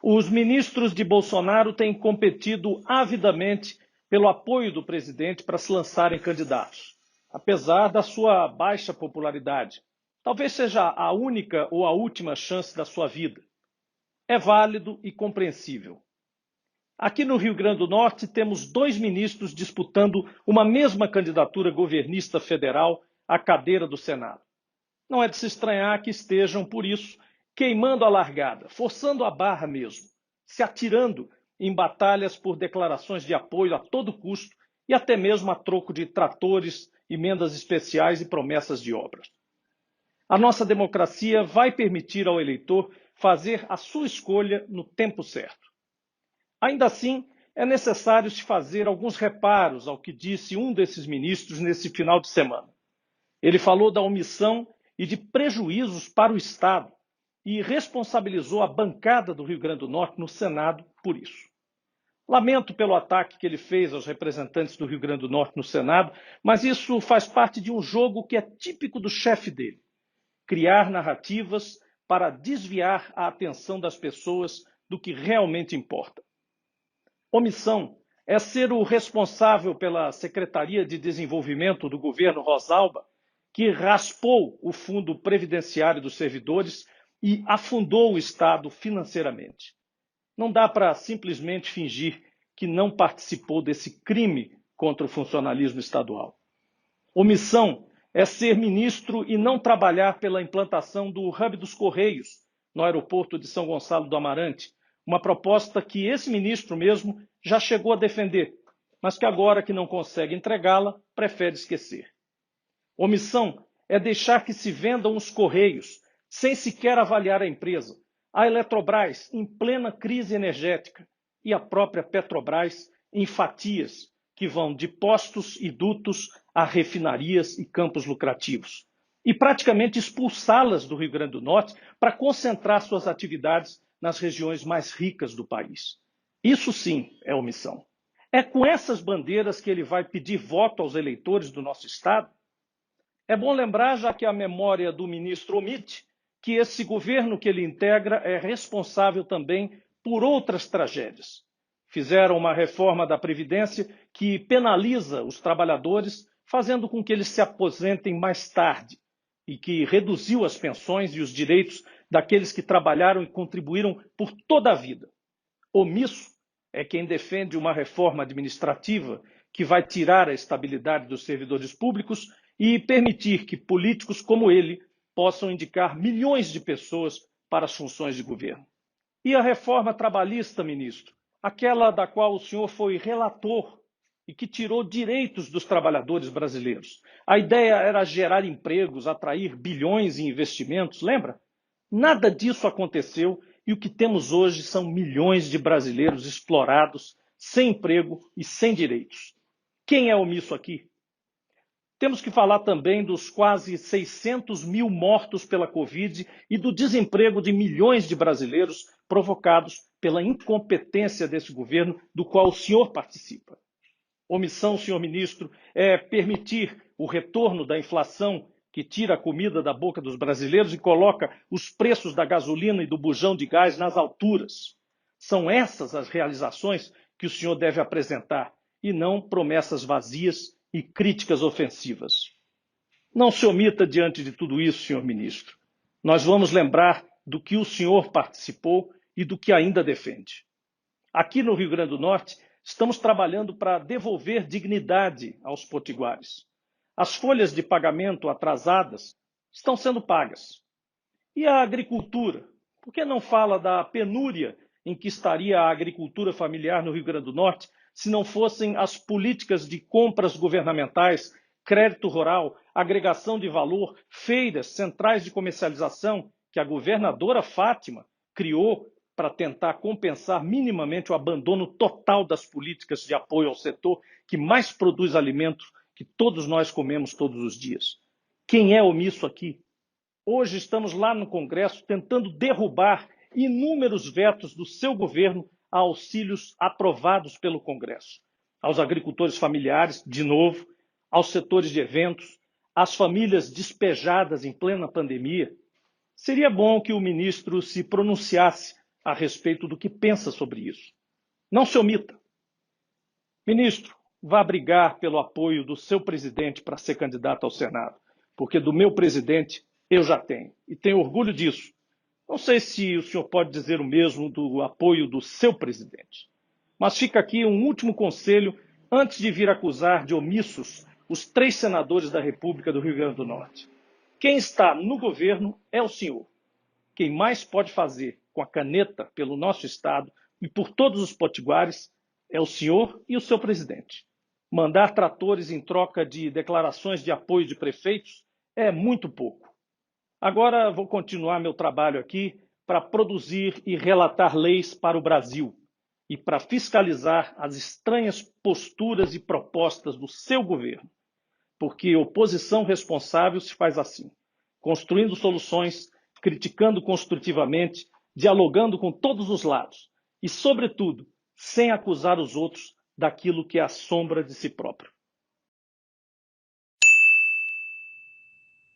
Os ministros de Bolsonaro têm competido avidamente pelo apoio do presidente para se lançarem candidatos, apesar da sua baixa popularidade. Talvez seja a única ou a última chance da sua vida. É válido e compreensível. Aqui no Rio Grande do Norte, temos dois ministros disputando uma mesma candidatura governista federal à cadeira do Senado. Não é de se estranhar que estejam, por isso, queimando a largada, forçando a barra mesmo, se atirando em batalhas por declarações de apoio a todo custo e até mesmo a troco de tratores, emendas especiais e promessas de obras. A nossa democracia vai permitir ao eleitor fazer a sua escolha no tempo certo. Ainda assim, é necessário se fazer alguns reparos ao que disse um desses ministros nesse final de semana. Ele falou da omissão e de prejuízos para o Estado e responsabilizou a bancada do Rio Grande do Norte no Senado por isso. Lamento pelo ataque que ele fez aos representantes do Rio Grande do Norte no Senado, mas isso faz parte de um jogo que é típico do chefe dele: criar narrativas para desviar a atenção das pessoas do que realmente importa. Omissão é ser o responsável pela Secretaria de Desenvolvimento do governo Rosalba, que raspou o fundo previdenciário dos servidores e afundou o Estado financeiramente. Não dá para simplesmente fingir que não participou desse crime contra o funcionalismo estadual. Omissão é ser ministro e não trabalhar pela implantação do Hub dos Correios no aeroporto de São Gonçalo do Amarante, uma proposta que esse ministro mesmo já chegou a defender, mas que agora que não consegue entregá-la, prefere esquecer. Omissão é deixar que se vendam os Correios, sem sequer avaliar a empresa, a Eletrobras em plena crise energética e a própria Petrobras em fatias que vão de postos e dutos a refinarias e campos lucrativos, e praticamente expulsá-las do Rio Grande do Norte para concentrar suas atividades nas regiões mais ricas do país. Isso sim é omissão. É com essas bandeiras que ele vai pedir voto aos eleitores do nosso Estado? É bom lembrar, já que a memória do ministro omite, que esse governo que ele integra é responsável também por outras tragédias. Fizeram uma reforma da Previdência que penaliza os trabalhadores, fazendo com que eles se aposentem mais tarde, e que reduziu as pensões e os direitos daqueles que trabalharam e contribuíram por toda a vida. Omisso é quem defende uma reforma administrativa que vai tirar a estabilidade dos servidores públicos e permitir que políticos como ele possam indicar milhões de pessoas para as funções de governo. E a reforma trabalhista, ministro, aquela da qual o senhor foi relator e que tirou direitos dos trabalhadores brasileiros. A ideia era gerar empregos, atrair bilhões em investimentos, lembra? Nada disso aconteceu e o que temos hoje são milhões de brasileiros explorados, sem emprego e sem direitos. Quem é omisso aqui? Temos que falar também dos quase 600 mil mortos pela Covid e do desemprego de milhões de brasileiros provocados pela incompetência desse governo do qual o senhor participa. Omissão, senhor ministro, é permitir o retorno da inflação que tira a comida da boca dos brasileiros e coloca os preços da gasolina e do bujão de gás nas alturas. São essas as realizações que o senhor deve apresentar e não promessas vazias e críticas ofensivas. Não se omita diante de tudo isso, senhor ministro. Nós vamos lembrar do que o senhor participou e do que ainda defende. Aqui no Rio Grande do Norte, estamos trabalhando para devolver dignidade aos potiguares. As folhas de pagamento atrasadas estão sendo pagas. E a agricultura? Por que não fala da penúria em que estaria a agricultura familiar no Rio Grande do Norte se não fossem as políticas de compras governamentais, crédito rural, agregação de valor, feiras, centrais de comercialização que a governadora Fátima criou para tentar compensar minimamente o abandono total das políticas de apoio ao setor que mais produz alimentos que todos nós comemos todos os dias? Quem é omisso aqui? Hoje estamos lá no Congresso tentando derrubar inúmeros vetos do seu governo a auxílios aprovados pelo Congresso. Aos agricultores familiares, de novo, aos setores de eventos, às famílias despejadas em plena pandemia. Seria bom que o ministro se pronunciasse a respeito do que pensa sobre isso. Não se omita. Ministro, vá brigar pelo apoio do seu presidente para ser candidato ao Senado, porque do meu presidente eu já tenho, e tenho orgulho disso. Não sei se o senhor pode dizer o mesmo do apoio do seu presidente. Mas fica aqui um último conselho antes de vir acusar de omissos os 3 senadores da República do Rio Grande do Norte. Quem está no governo é o senhor. Quem mais pode fazer com a caneta pelo nosso Estado e por todos os potiguares é o senhor e o seu presidente. Mandar tratores em troca de declarações de apoio de prefeitos é muito pouco. Agora vou continuar meu trabalho aqui para produzir e relatar leis para o Brasil e para fiscalizar as estranhas posturas e propostas do seu governo. Porque oposição responsável se faz assim, construindo soluções, criticando construtivamente, dialogando com todos os lados e, sobretudo, sem acusar os outros daquilo que é a sombra de si próprio.